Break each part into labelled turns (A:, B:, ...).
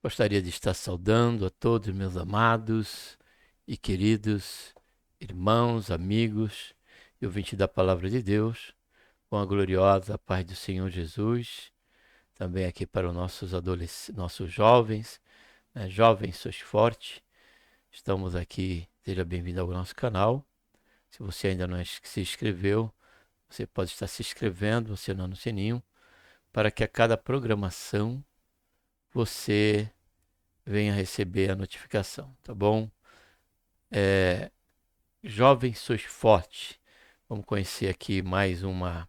A: Gostaria de estar saudando a todos meus amados e queridos irmãos, amigos e ouvintes da Palavra de Deus, com a gloriosa paz do Senhor Jesus, também aqui para os nossos jovens, né? Jovens, sois forte. Estamos aqui, seja bem-vindo ao nosso canal. Se você ainda não se inscreveu, você pode estar se inscrevendo, acionando o sininho, para que a cada programação você venha receber a notificação, tá bom? Jovens sois forte. Vamos conhecer aqui mais uma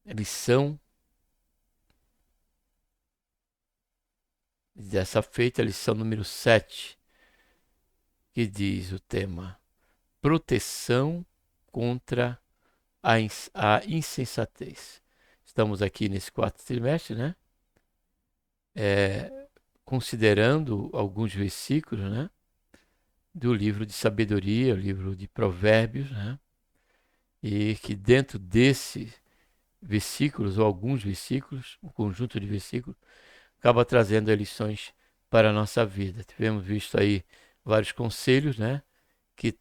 A: lição dessa feita, a lição número 7, que diz o tema: proteção contra a insensatez. Estamos aqui nesse quarto trimestre, né? Considerando alguns versículos, né? Do livro de sabedoria, o livro de Provérbios, né? E que dentro desses versículos, ou alguns versículos, um conjunto de versículos, acaba trazendo lições para a nossa vida. Tivemos visto aí vários conselhos, né? Que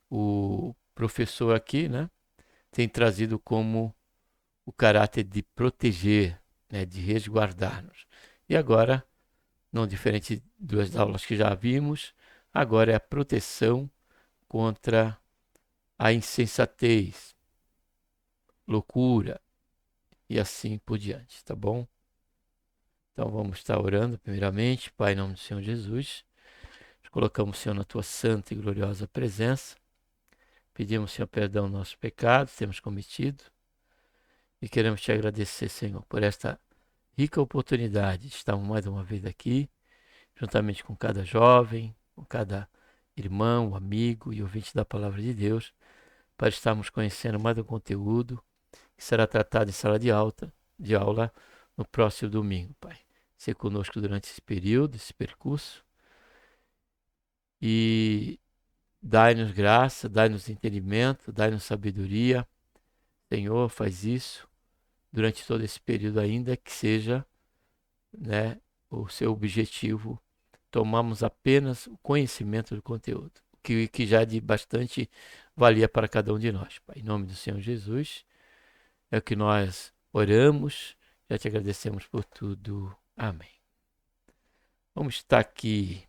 A: o professor aqui, né? Tem trazido como o caráter de proteger, né? De resguardar-nos. E agora, não diferente das aulas que já vimos, agora é a proteção contra a insensatez, loucura e assim por diante, tá bom? Então vamos estar orando primeiramente, Pai, em nome do Senhor Jesus. Colocamos, Senhor, na tua santa e gloriosa presença. Pedimos, Senhor, perdão dos nossos pecados, temos cometido. E queremos te agradecer, Senhor, por esta rica oportunidade de estarmos mais uma vez aqui, juntamente com cada jovem, com cada irmão, amigo e ouvinte da palavra de Deus, para estarmos conhecendo mais um conteúdo que será tratado em sala de aula no próximo domingo, Pai. Ser conosco durante esse período, esse percurso. E dai-nos graça, dai-nos entendimento, dai-nos sabedoria. Senhor, faz isso durante todo esse período ainda que seja, né, o seu objetivo. Tomamos apenas o conhecimento do conteúdo, que já é de bastante valia para cada um de nós. Pai, em nome do Senhor Jesus, é o que nós oramos, já te agradecemos por tudo. Amém. Vamos estar aqui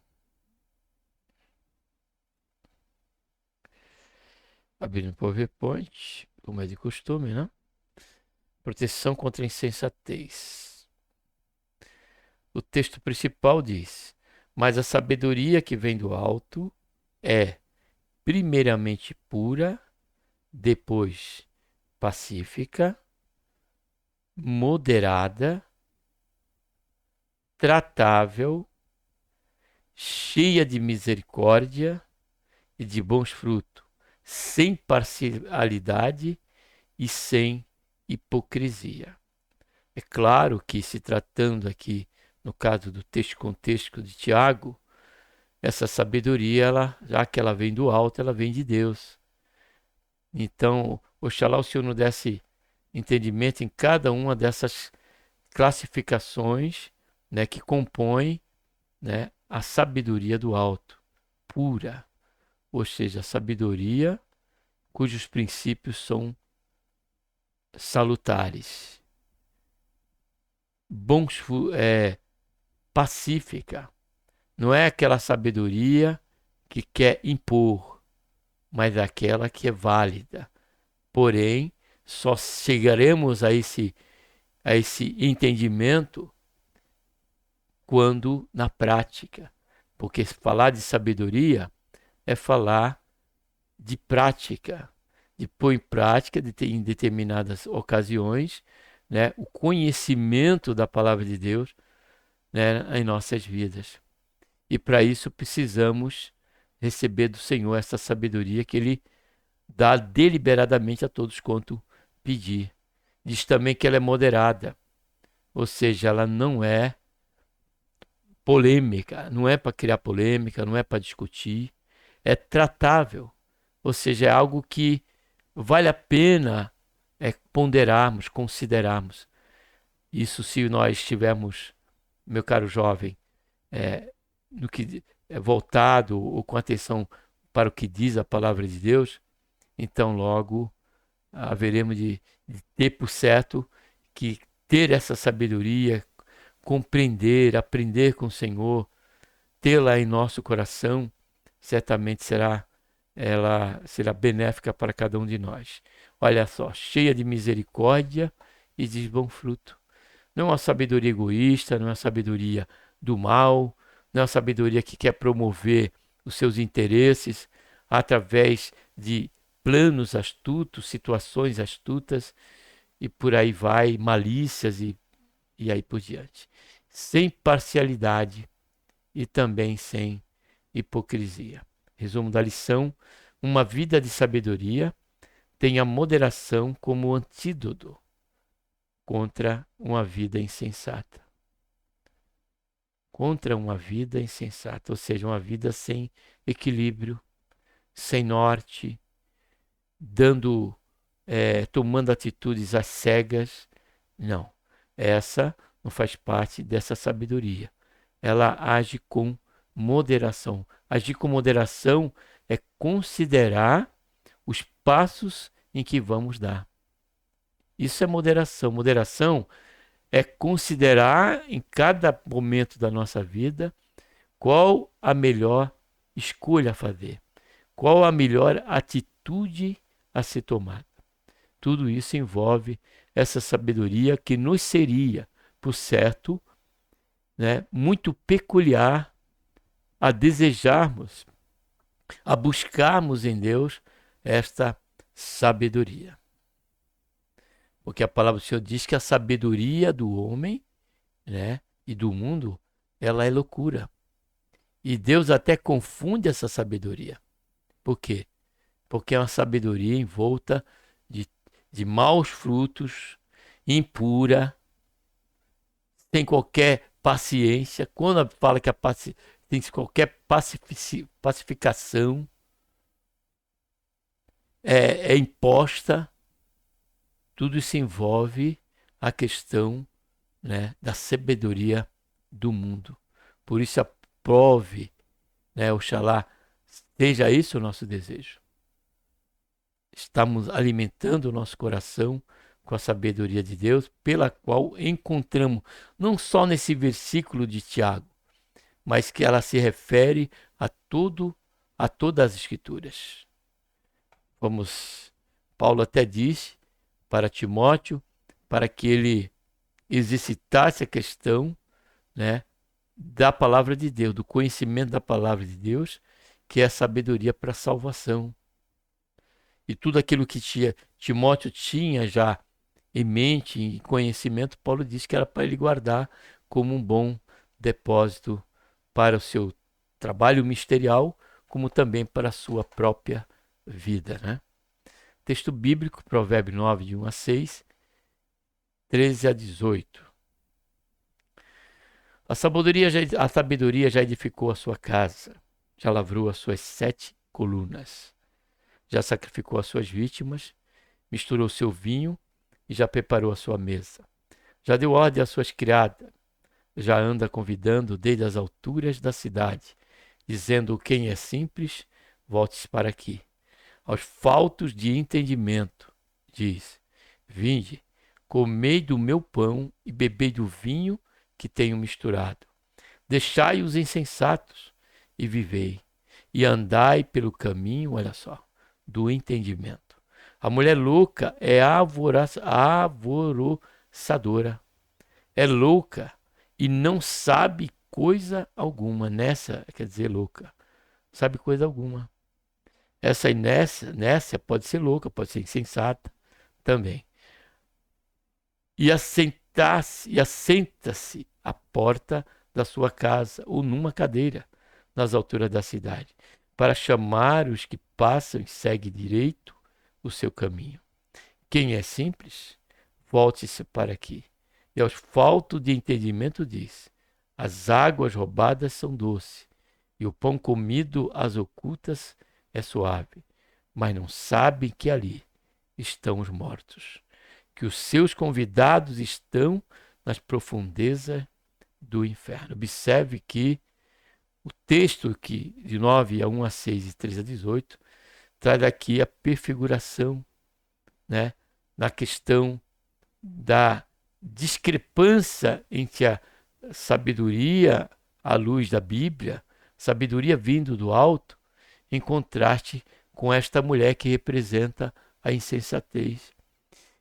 A: abrindo o PowerPoint, como é de costume, né? Proteção contra a insensatez. O texto principal diz: mas a sabedoria que vem do alto é primeiramente pura, depois pacífica, moderada, tratável, cheia de misericórdia e de bons frutos, sem parcialidade e sem hipocrisia. É claro que, se tratando aqui, no caso do texto contexto de Tiago, essa sabedoria, já que ela vem do alto, ela vem de Deus. Então, oxalá o Senhor nos desse entendimento em cada uma dessas classificações, né, que compõem, né, a sabedoria do alto, pura, ou seja, a sabedoria cujos princípios são salutares, bons, pacífica. Não é aquela sabedoria que quer impor, mas aquela que é válida. Porém, só chegaremos a esse entendimento quando na prática. Porque falar de sabedoria é falar de prática, de pôr em prática em determinadas ocasiões, né, o conhecimento da palavra de Deus, né, em nossas vidas. E para isso precisamos receber do Senhor essa sabedoria que Ele dá deliberadamente a todos quanto pedir. Diz também que ela é moderada, ou seja, ela não é polêmica, não é para criar polêmica, não é para discutir, é tratável, ou seja, é algo que vale a pena ponderarmos, considerarmos. Isso se nós estivermos, meu caro jovem, no que é voltado ou com atenção para o que diz a palavra de Deus, então logo haveremos de ter por certo que ter essa sabedoria, compreender, aprender com o Senhor, tê-la em nosso coração, certamente ela será benéfica para cada um de nós. Olha só, cheia de misericórdia e de bom fruto. Não é uma sabedoria egoísta, não é uma sabedoria do mal, não é uma sabedoria que quer promover os seus interesses através de planos astutos, situações astutas e por aí vai, malícias e aí por diante. Sem parcialidade e também sem hipocrisia. Resumo da lição: uma vida de sabedoria tem a moderação como antídoto contra uma vida insensata. Contra uma vida insensata, ou seja, uma vida sem equilíbrio, sem norte, tomando atitudes às cegas. Não, essa não faz parte dessa sabedoria. Ela age com moderação. Agir com moderação é considerar os passos em que vamos dar. Isso é moderação. Moderação é considerar em cada momento da nossa vida qual a melhor escolha a fazer, qual a melhor atitude a ser tomada. Tudo isso envolve essa sabedoria que nos seria, por certo, muito peculiar a desejarmos, a buscarmos em Deus esta sabedoria. Porque a palavra do Senhor diz que a sabedoria do homem, e do mundo, ela é loucura. E Deus até confunde essa sabedoria. Por quê? Porque é uma sabedoria envolta de maus frutos, impura, sem qualquer paciência. Quando fala que tem qualquer pacificação, é imposta, tudo isso envolve a questão, da sabedoria do mundo. Por isso, aprove, oxalá seja isso o nosso desejo. Estamos alimentando o nosso coração com a sabedoria de Deus, pela qual encontramos, não só nesse versículo de Tiago, mas que ela se refere a todas as Escrituras. Paulo até diz para Timóteo, para que ele exercitasse a questão, da palavra de Deus, do conhecimento da palavra de Deus, que é a sabedoria para a salvação. E tudo aquilo que Timóteo tinha já em mente e conhecimento, Paulo disse que era para ele guardar como um bom depósito para o seu trabalho ministerial, como também para a sua própria vida. Texto bíblico, Provérbios 9, de 1 a 6, 13 a 18. A sabedoria já edificou a sua casa, já lavrou as suas 7 colunas, já sacrificou as suas vítimas, misturou seu vinho e já preparou a sua mesa. Já deu ordem às suas criadas, já anda convidando desde as alturas da cidade, dizendo: quem é simples, volte-se para aqui. Aos faltos de entendimento, diz: vinde, comei do meu pão e bebei do vinho que tenho misturado. Deixai os insensatos e vivei, e andai pelo caminho, olha só, do entendimento. A mulher louca é alvoroçadora, é louca e não sabe coisa alguma. Nessa, quer dizer, louca, sabe coisa alguma. Essa inércia pode ser louca, pode ser insensata também. E assenta-se à porta da sua casa ou numa cadeira nas alturas da cidade, para chamar os que passam e segue direito o seu caminho. Quem é simples, volte-se para aqui. E aos faltos de entendimento diz: as águas roubadas são doces, e o pão comido às ocultas é suave, mas não sabem que ali estão os mortos, que os seus convidados estão nas profundezas do inferno. Observe que o texto que de 9 a 1 a 6 e 3 a 18 traz aqui a prefiguração, né, na questão da discrepância entre a sabedoria à luz da Bíblia, sabedoria vindo do alto, em contraste com esta mulher que representa a insensatez,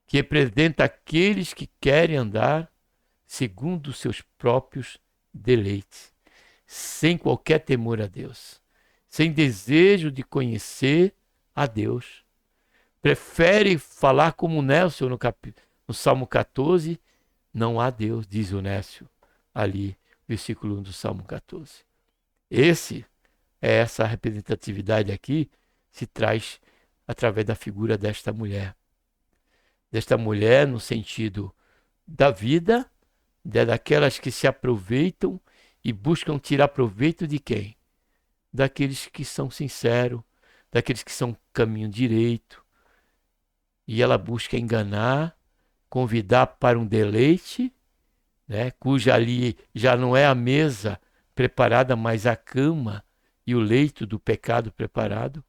A: que representa aqueles que querem andar segundo os seus próprios deleites, sem qualquer temor a Deus, sem desejo de conhecer a Deus. Prefere falar como Nécio no Salmo 14, não há Deus, diz o Nécio ali, versículo 1 do Salmo 14. Essa representatividade aqui se traz através da figura desta mulher. Desta mulher no sentido da vida, daquelas que se aproveitam e buscam tirar proveito de quem? Daqueles que são sinceros, daqueles que são caminho direito. E ela busca enganar, convidar para um deleite, né, cuja ali já não é a mesa preparada, mas a cama e o leito do pecado preparado.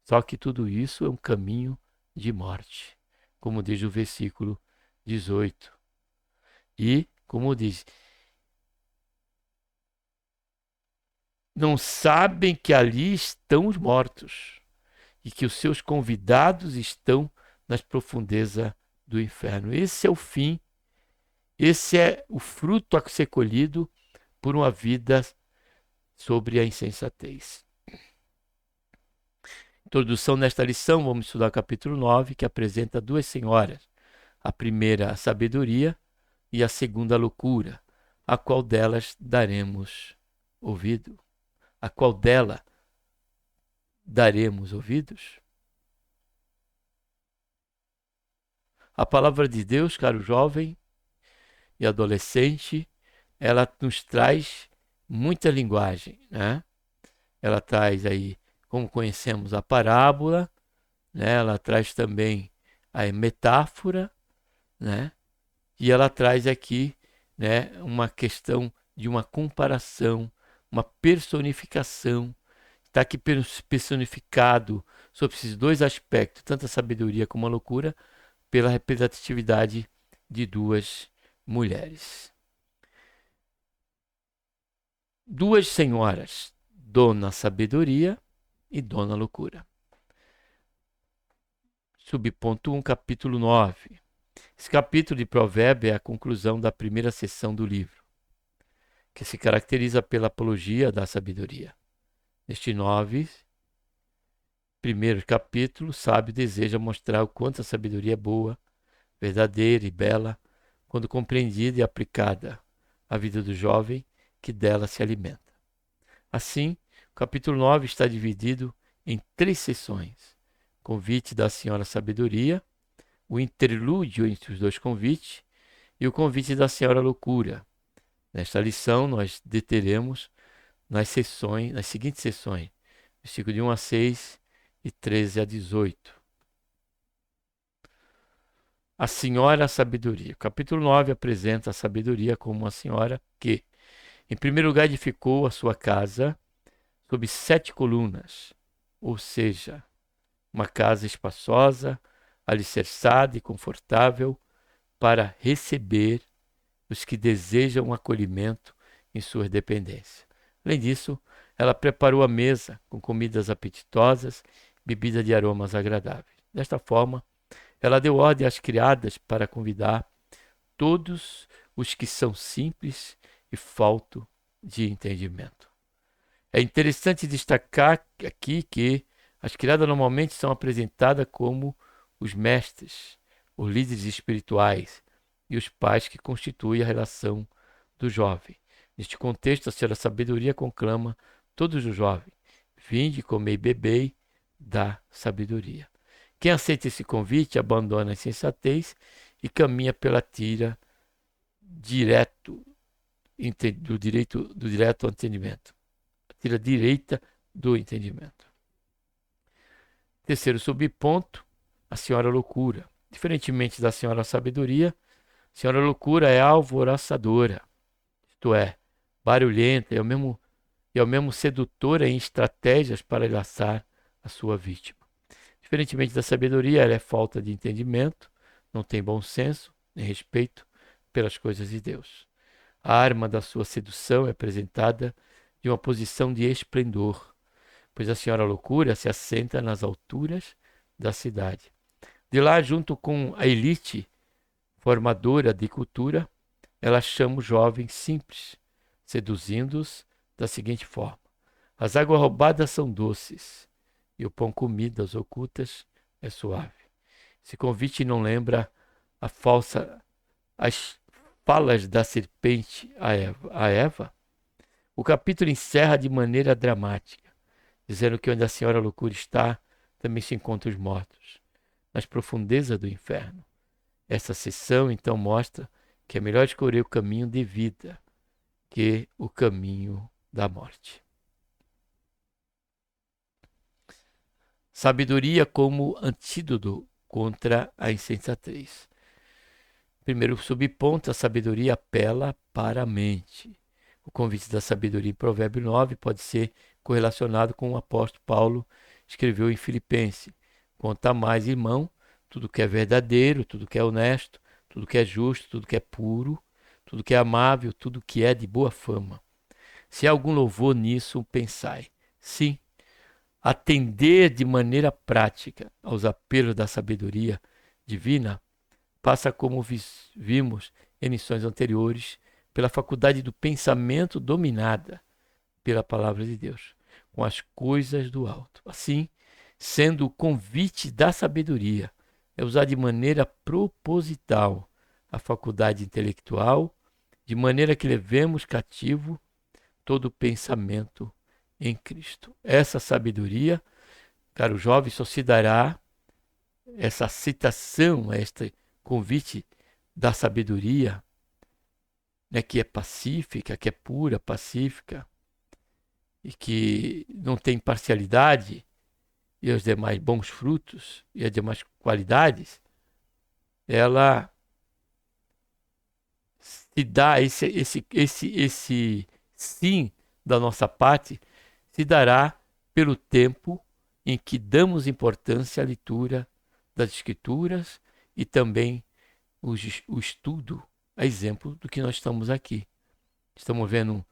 A: Só que tudo isso é um caminho de morte, como diz o versículo 18. E, como diz, não sabem que ali estão os mortos e que os seus convidados estão nas profundezas do inferno. Esse é o fim, esse é o fruto a ser colhido por uma vida sobre a insensatez. Introdução nesta lição, vamos estudar o capítulo 9, que apresenta duas senhoras. A primeira, a sabedoria, e a segunda, a loucura. A qual delas daremos ouvido? A qual dela daremos ouvidos? A palavra de Deus, caro jovem e adolescente, ela nos traz muita linguagem, né? Ela traz aí, como conhecemos, a parábola, né? Ela traz também a metáfora, né? E ela traz aqui, né, uma questão de uma comparação, uma personificação. Está aqui personificado sobre esses dois aspectos, tanto a sabedoria como a loucura, pela representatividade de duas mulheres. Duas senhoras, Dona Sabedoria e Dona Loucura. Subponto 1, capítulo 9. Esse capítulo de Provérbios é a conclusão da primeira seção do livro, que se caracteriza pela apologia da sabedoria. Neste 9, primeiro capítulo, o sábio deseja mostrar o quanto a sabedoria é boa, verdadeira e bela, quando compreendida e aplicada à vida do jovem que dela se alimenta. Assim, o capítulo 9 está dividido em 3 seções: convite da Senhora Sabedoria, o interlúdio entre os dois convites e o convite da Senhora Loucura. Nesta lição, nós deteremos nas seguintes sessões, versículo de 1 a 6 e 13 a 18. A Senhora Sabedoria. O capítulo 9 apresenta a sabedoria como uma senhora que, em primeiro lugar, edificou a sua casa sob 7 colunas, ou seja, uma casa espaçosa, alicerçada e confortável para receber os que desejam um acolhimento em suas dependências. Além disso, ela preparou a mesa com comidas apetitosas, bebida de aromas agradáveis. Desta forma, ela deu ordem às criadas para convidar todos os que são simples e falto de entendimento. É interessante destacar aqui que as criadas normalmente são apresentadas como os mestres, os líderes espirituais e os pais que constituem a relação do jovem. Neste contexto, a Senhora Sabedoria conclama todos os jovens: vinde, comei e bebei da sabedoria. Quem aceita esse convite abandona a insensatez e caminha pela tira do direto ao entendimento. A tira direita do entendimento. Terceiro subponto, a Senhora Loucura. Diferentemente da Senhora Sabedoria, A senhora loucura é alvoroçadora, isto é, barulhenta e ao mesmo sedutora em estratégias para laçar a sua vítima. Diferentemente da sabedoria, ela é falta de entendimento, não tem bom senso nem respeito pelas coisas de Deus. A arma da sua sedução é apresentada de uma posição de esplendor, pois a senhora loucura se assenta nas alturas da cidade. De lá, junto com a elite formadora de cultura, ela chama os jovens simples, seduzindo-os da seguinte forma: as águas roubadas são doces e o pão comido às ocultas é suave. Esse convite não lembra as falas da serpente a Eva? O capítulo encerra de maneira dramática, dizendo que onde a senhora loucura está, também se encontram os mortos, nas profundezas do inferno. Essa sessão então mostra que é melhor escolher o caminho de vida que o caminho da morte. Sabedoria como antídoto contra a insensatez. Primeiro subponto, a sabedoria apela para a mente. O convite da sabedoria em Provérbio 9 pode ser correlacionado com o apóstolo Paulo escreveu em Filipenses. Conta mais, irmão, tudo que é verdadeiro, tudo que é honesto, tudo que é justo, tudo que é puro, tudo que é amável, tudo que é de boa fama. Se há algum louvor nisso, pensai. Sim, atender de maneira prática aos apelos da sabedoria divina passa, como vimos em lições anteriores, pela faculdade do pensamento dominada pela palavra de Deus, com as coisas do alto. Assim, sendo o convite da sabedoria, é usar de maneira proposital a faculdade intelectual, de maneira que levemos cativo todo pensamento em Cristo. Essa sabedoria, caro jovem, só se dará essa citação, este convite da sabedoria, né, que é pacífica, que é pura, pacífica, e que não tem parcialidade, e os demais bons frutos e as demais qualidades, ela se dá esse sim da nossa parte, se dará pelo tempo em que damos importância à leitura das Escrituras e também o estudo, a exemplo do que nós estamos aqui. Estamos vendo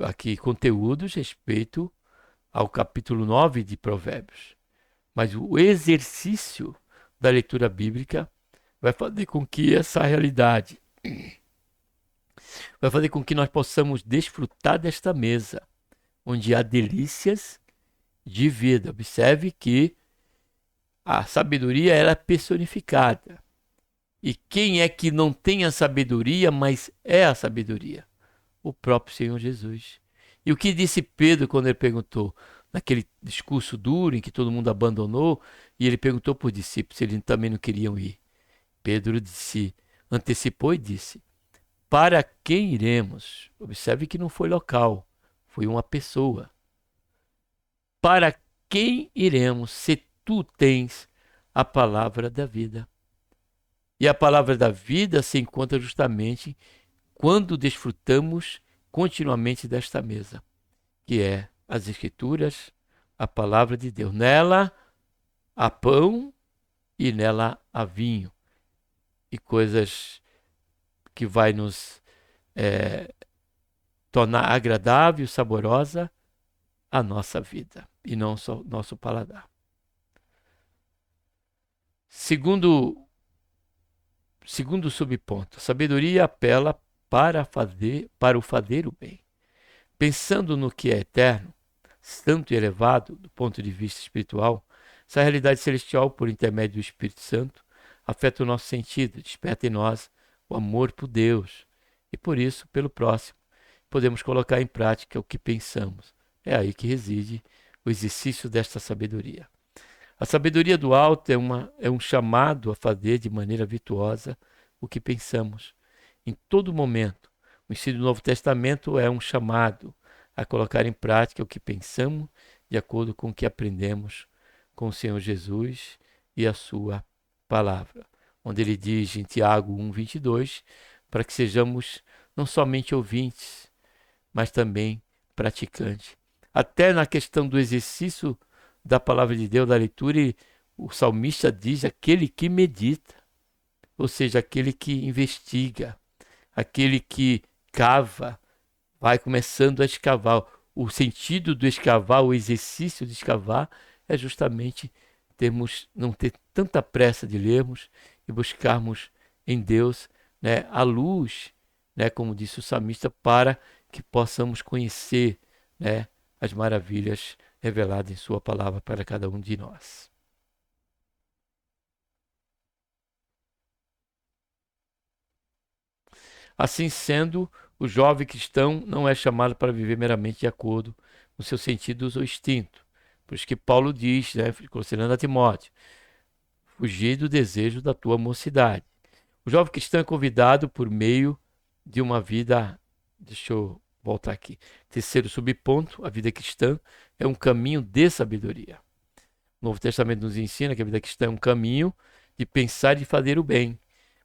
A: aqui conteúdos a respeito ao capítulo 9 de Provérbios. Mas o exercício da leitura bíblica vai fazer com que essa realidade, vai fazer com que nós possamos desfrutar desta mesa, onde há delícias de vida. Observe que a sabedoria ela é personificada. E quem é que não tem a sabedoria, mas é a sabedoria? O próprio Senhor Jesus. E o que disse Pedro quando ele perguntou, naquele discurso duro em que todo mundo abandonou, e ele perguntou para os discípulos se eles também não queriam ir. Pedro antecipou e disse: para quem iremos? Observe que não foi local, foi uma pessoa. Para quem iremos se tu tens a palavra da vida? E a palavra da vida se encontra justamente quando desfrutamos continuamente desta mesa, que é as Escrituras, a palavra de Deus. Nela há pão e nela há vinho. E coisas que vai nos tornar agradável, saborosa a nossa vida e não só nosso paladar. Segundo subponto, a sabedoria apela para o fazer o bem. Pensando no que é eterno, santo e elevado do ponto de vista espiritual, essa realidade celestial, por intermédio do Espírito Santo, afeta o nosso sentido, desperta em nós o amor por Deus e, por isso, pelo próximo. Podemos colocar em prática o que pensamos. É aí que reside o exercício desta sabedoria. A sabedoria do alto é um chamado a fazer de maneira virtuosa o que pensamos. Em todo momento, o ensino do Novo Testamento é um chamado a colocar em prática o que pensamos de acordo com o que aprendemos com o Senhor Jesus e a sua palavra. onde ele diz em Tiago 1:22, para que sejamos não somente ouvintes, mas também praticantes. Até na questão do exercício da palavra de Deus, da leitura, o salmista diz aquele que medita, ou seja, aquele que investiga, aquele que cava, vai começando a escavar. O sentido do escavar, o exercício de escavar, é justamente não ter tanta pressa de lermos e buscarmos em Deus, né, a luz, né, como disse o salmista, para que possamos conhecer, né, as maravilhas reveladas em sua palavra para cada um de nós. Assim sendo, o jovem cristão não é chamado para viver meramente de acordo com seus sentidos ou instinto. Por isso que Paulo diz, né, considerando a Timóteo, fugir do desejo da tua mocidade. O jovem cristão é convidado por meio de uma vida. Deixa eu voltar aqui. Terceiro subponto: a vida cristã é um caminho de sabedoria. O Novo Testamento nos ensina que a vida cristã é um caminho de pensar e de fazer o bem.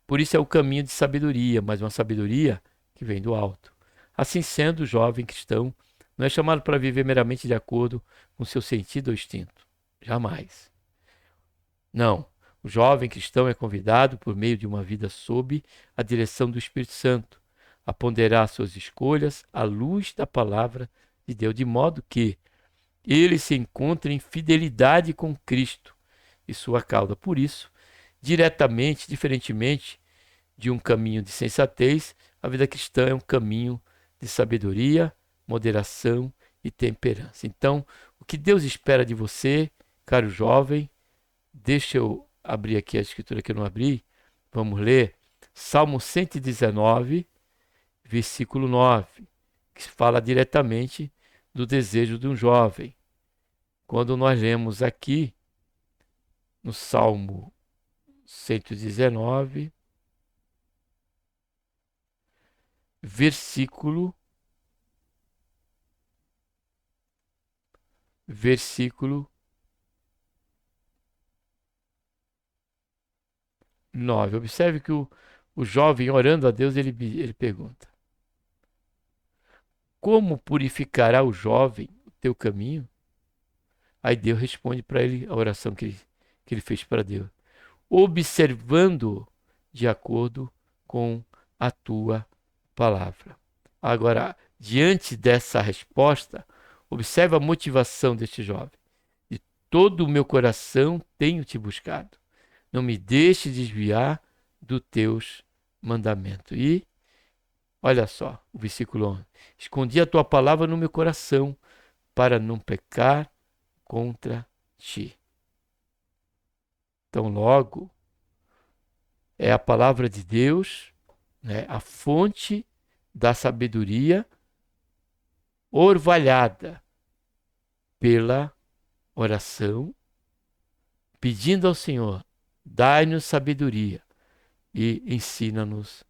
A: Por isso é o caminho de sabedoria, mas uma sabedoria que vem do alto. Assim sendo, o jovem cristão não é chamado para viver meramente de acordo com seu sentido ou instinto. Jamais. Não. O jovem cristão é convidado, por meio de uma vida sob a direção do Espírito Santo, a ponderar suas escolhas à luz da palavra de Deus, de modo que ele se encontre em fidelidade com Cristo e sua causa. Por isso, diretamente, diferentemente de um caminho de sensatez, a vida cristã é um caminho de sabedoria, moderação e temperança. Então, o que Deus espera de você, caro jovem, deixa eu abrir aqui a escritura que eu não abri, vamos ler Salmo 119, versículo 9, que fala diretamente do desejo de um jovem. Quando nós lemos aqui no Salmo 119, versículo 9. Observe que o jovem, orando a Deus, ele pergunta: como purificará o jovem o teu caminho? Aí Deus responde para ele a oração que ele fez para Deus: observando de acordo com a tua palavra. Agora, diante dessa resposta, observe a motivação deste jovem. De todo o meu coração tenho te buscado. Não me deixe desviar dos teus mandamentos. E, olha só, o versículo 11. Escondi a tua palavra no meu coração para não pecar contra ti. Então, logo, é a palavra de Deus, né, a fonte da sabedoria, orvalhada pela oração, pedindo ao Senhor: dai-nos sabedoria e ensina-nos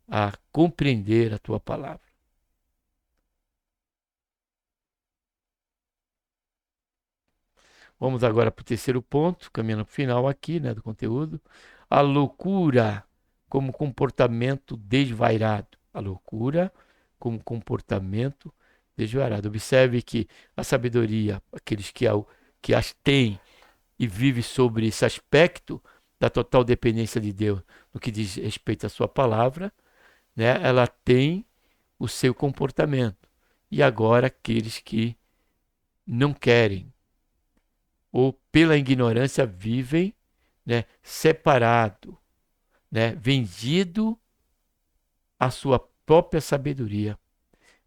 A: a compreender a tua palavra. Vamos agora para o terceiro ponto, caminhando para o final aqui, né, do conteúdo. A loucura como comportamento desvairado. A loucura como comportamento desvairado. Observe que a sabedoria, aqueles que as têm e vivem sobre esse aspecto da total dependência de Deus no que diz respeito à sua palavra, né, ela tem o seu comportamento. E agora aqueles que não querem ou pela ignorância vivem, né, separado, né, vendido à sua própria sabedoria,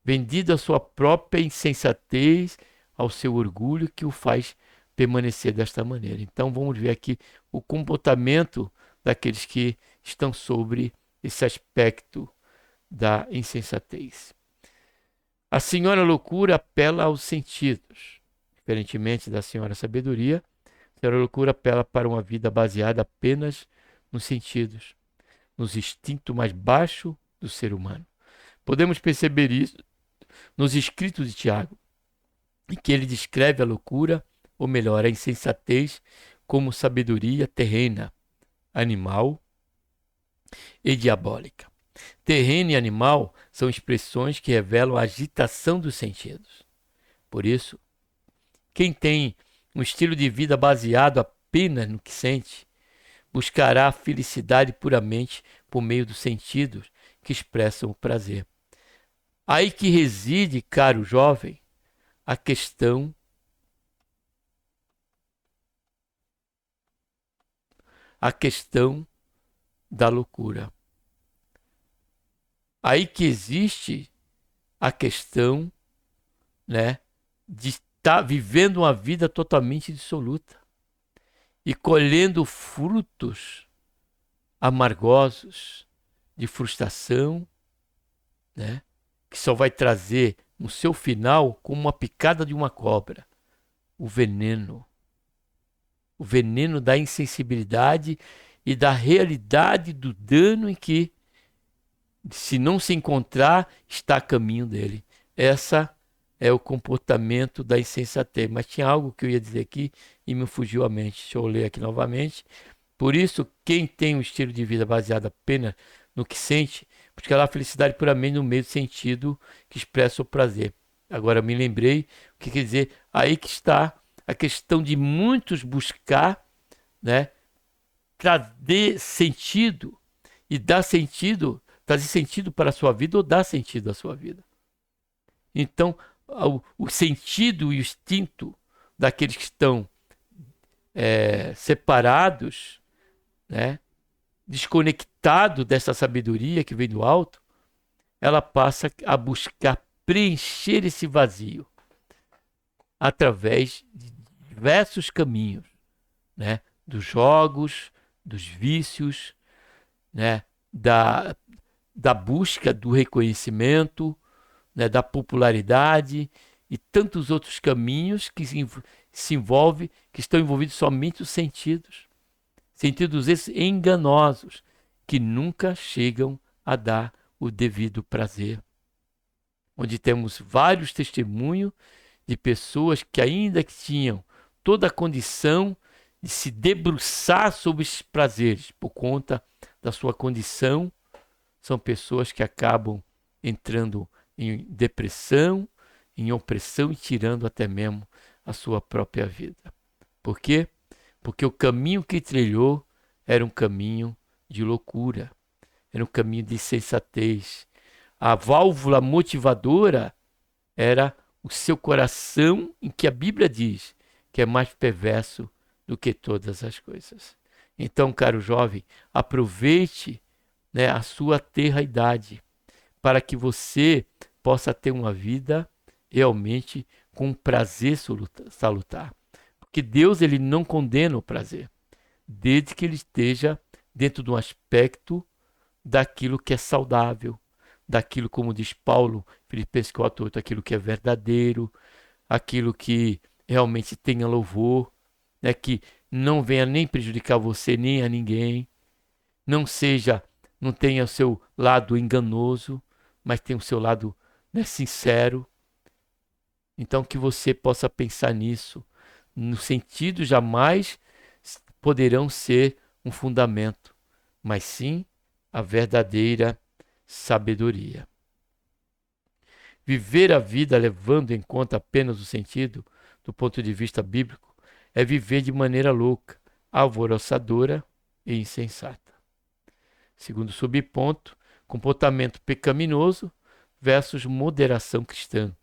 A: vendido à sua própria insensatez, ao seu orgulho que o faz permanecer desta maneira. Então vamos ver aqui o comportamento daqueles que estão sobre esse aspecto da insensatez. A senhora loucura apela aos sentidos. Diferentemente da senhora sabedoria, a senhora loucura apela para uma vida baseada apenas nos sentidos, nos instintos mais baixos do ser humano. Podemos perceber isso nos escritos de Tiago, em que ele descreve a loucura, ou melhor, a insensatez, como sabedoria terrena, animal e diabólica. Terreno e animal são expressões que revelam a agitação dos sentidos. Por isso, quem tem um estilo de vida baseado apenas no que sente, buscará a felicidade puramente por meio dos sentidos que expressam o prazer. Aí que reside, caro jovem, a questão da loucura. Aí que existe a questão, né, de estar vivendo uma vida totalmente dissoluta e colhendo frutos amargosos de frustração, né, que só vai trazer no seu final como uma picada de uma cobra, o veneno. O veneno da insensibilidade e da realidade do dano em que, se não se encontrar, está a caminho dele. Essa é o comportamento da insensatez. Mas tinha algo que eu ia dizer aqui e me fugiu a mente. Deixa eu ler aqui novamente. Por isso, quem tem um estilo de vida baseado apenas no que sente, buscará a felicidade puramente no meio do sentido que expressa o prazer. Agora me lembrei o que quer dizer. Aí que está a questão de muitos buscar, né, trazer sentido e dar sentido, trazer sentido para a sua vida ou dar sentido à sua vida. Então, o sentido e o instinto daqueles que estão separados, né, desconectado dessa sabedoria que vem do alto, ela passa a buscar preencher esse vazio através de diversos caminhos, né, dos jogos, dos vícios, né, da busca do reconhecimento, né, da popularidade e tantos outros caminhos que se envolve, que estão envolvidos somente os sentidos. Sentidos esses enganosos, que nunca chegam a dar o devido prazer. Onde temos vários testemunhos de pessoas que ainda que tinham toda a condição de se debruçar sobre esses prazeres por conta da sua condição, são pessoas que acabam entrando em depressão, em opressão e tirando até mesmo a sua própria vida. Por quê? Porque o caminho que trilhou era um caminho de loucura, era um caminho de insensatez. A válvula motivadora era o seu coração, em que a Bíblia diz que é mais perverso do que todas as coisas. Então, caro jovem, aproveite, né, a sua tenra idade para que você possa ter uma vida realmente com prazer salutar. Porque Deus, ele não condena o prazer, desde que ele esteja dentro de um aspecto daquilo que é saudável, daquilo, como diz Paulo, Filipenses 4:8, aquilo que é verdadeiro, aquilo que realmente tenha louvor, né, que não venha nem prejudicar você nem a ninguém, não tenha o seu lado enganoso, mas tenha o seu lado, né, sincero. Então que você possa pensar nisso, no sentido jamais poderão ser um fundamento, mas sim a verdadeira sabedoria. Viver a vida levando em conta apenas o sentido, do ponto de vista bíblico, é viver de maneira louca, alvoroçadora e insensata. Segundo subponto, comportamento pecaminoso versus moderação cristã.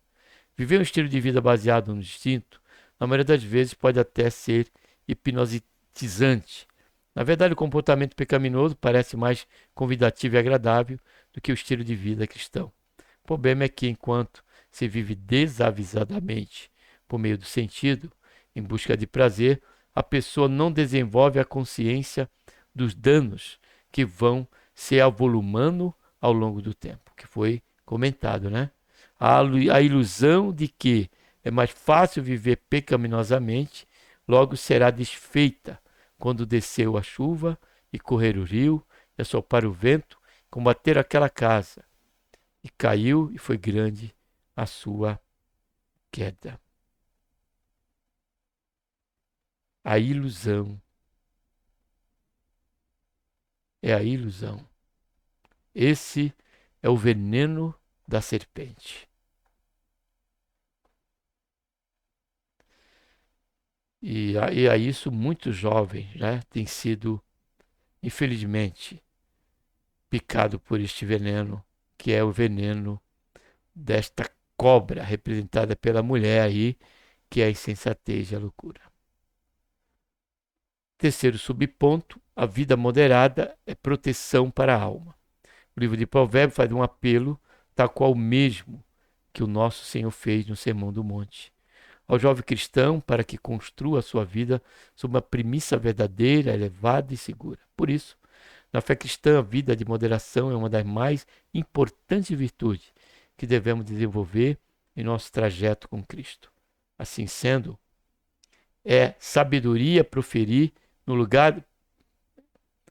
A: Viver um estilo de vida baseado no instinto, na maioria das vezes, pode até ser hipnotizante. Na verdade, o comportamento pecaminoso parece mais convidativo e agradável do que o estilo de vida cristão. O problema é que, enquanto se vive desavisadamente por meio do sentido, em busca de prazer, a pessoa não desenvolve a consciência dos danos que vão se avolumando ao longo do tempo, que foi comentado, né? A ilusão de que é mais fácil viver pecaminosamente, logo será desfeita quando desceu a chuva e correr o rio, e assoprar o vento, combater aquela casa. E caiu e foi grande a sua queda. A ilusão é a ilusão. Esse é o veneno da serpente. E a isso muitos jovens, né, têm sido, infelizmente, picado por este veneno, que é o veneno desta cobra representada pela mulher aí, que é a insensatez e a loucura. Terceiro subponto, a vida moderada é proteção para a alma. O livro de Provérbios faz um apelo, tal qual o mesmo que o nosso Senhor fez no Sermão do Monte. Ao jovem cristão, para que construa a sua vida sob uma premissa verdadeira, elevada e segura. Por isso, na fé cristã, a vida de moderação é uma das mais importantes virtudes que devemos desenvolver em nosso trajeto com Cristo. Assim sendo, é sabedoria proferir no lugar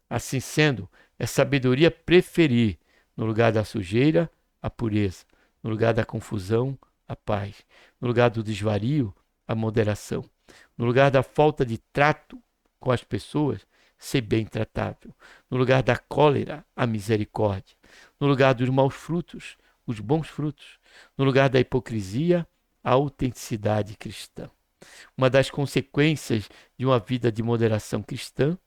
A: Assim sendo, é sabedoria preferir no lugar da sujeira a pureza, no lugar da confusão a paz, no lugar do desvario a moderação, no lugar da falta de trato com as pessoas ser bem tratável, no lugar da cólera a misericórdia, no lugar dos maus frutos os bons frutos, no lugar da hipocrisia a autenticidade cristã. Uma das consequências de uma vida de moderação cristã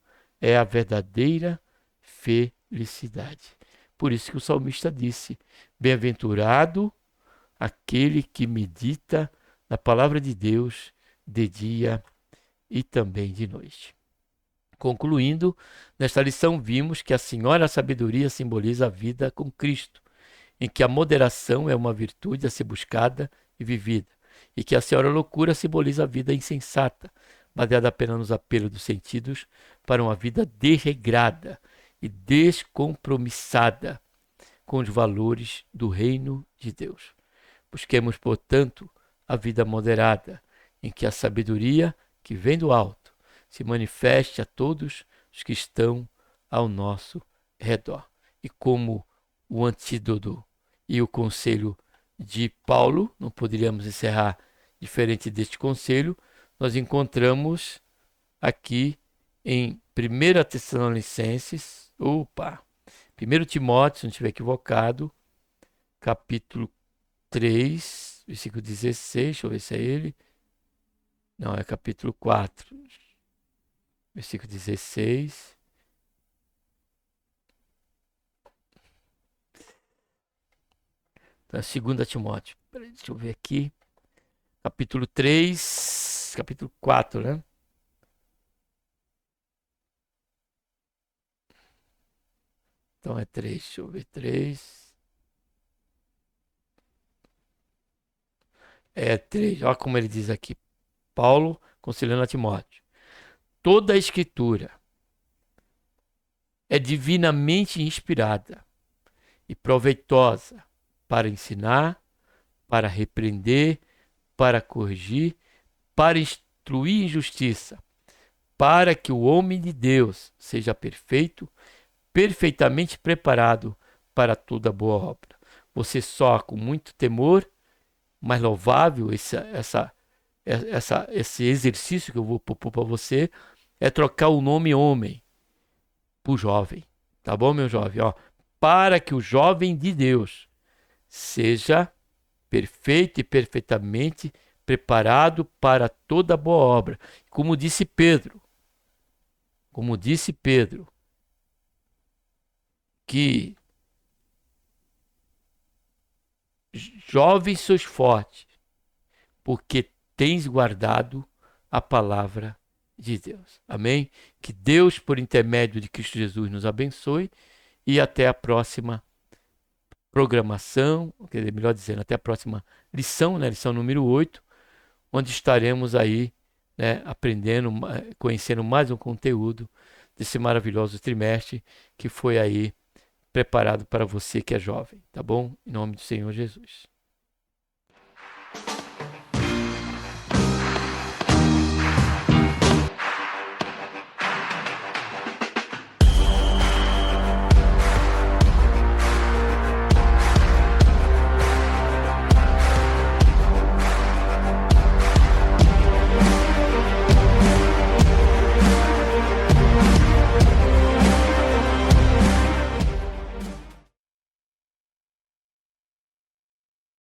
A: é a verdadeira felicidade. Por isso que o salmista disse: bem-aventurado aquele que medita na palavra de Deus de dia e também de noite. Concluindo, nesta lição vimos que a Senhora Sabedoria simboliza a vida com Cristo, em que a moderação é uma virtude a ser buscada e vivida, e que a Senhora Loucura simboliza a vida insensata, baseada apenas nos apelos dos sentidos para uma vida desregrada e descompromissada com os valores do reino de Deus. Busquemos, portanto, a vida moderada, em que a sabedoria que vem do alto se manifeste a todos os que estão ao nosso redor. E como o antídoto e o conselho de Paulo, não poderíamos encerrar diferente deste conselho, nós encontramos aqui em 1 Tessalonicenses, 1 Timóteo, se não estiver equivocado, capítulo 3, versículo 16, deixa eu ver se é ele. Não, é capítulo 4, versículo 16. Então, é 2 Timóteo. Deixa eu ver aqui. Capítulo 3, capítulo 4, né? Então é 3, deixa eu ver, 3. É 3, olha como ele diz aqui. Paulo, conselhando a Timóteo. Toda a escritura é divinamente inspirada e proveitosa para ensinar, para repreender, para corrigir, para instruir em justiça, para que o homem de Deus seja perfeito, perfeitamente preparado para toda boa obra. Você só com muito temor, mas louvável esse exercício que eu vou propor para você, é trocar o nome homem por jovem. Tá bom, meu jovem? Ó, para que o jovem de Deus seja perfeito e perfeitamente preparado para toda boa obra. Como disse Pedro, que jovens sois fortes, porque tens guardado a palavra de Deus. Amém? Que Deus, por intermédio de Cristo Jesus, nos abençoe e até a próxima programação, quer dizer, melhor dizendo, até a próxima lição, né? Lição número 8, onde estaremos aí, né, aprendendo, conhecendo mais um conteúdo desse maravilhoso trimestre que foi aí preparado para você que é jovem, tá bom? Em nome do Senhor Jesus.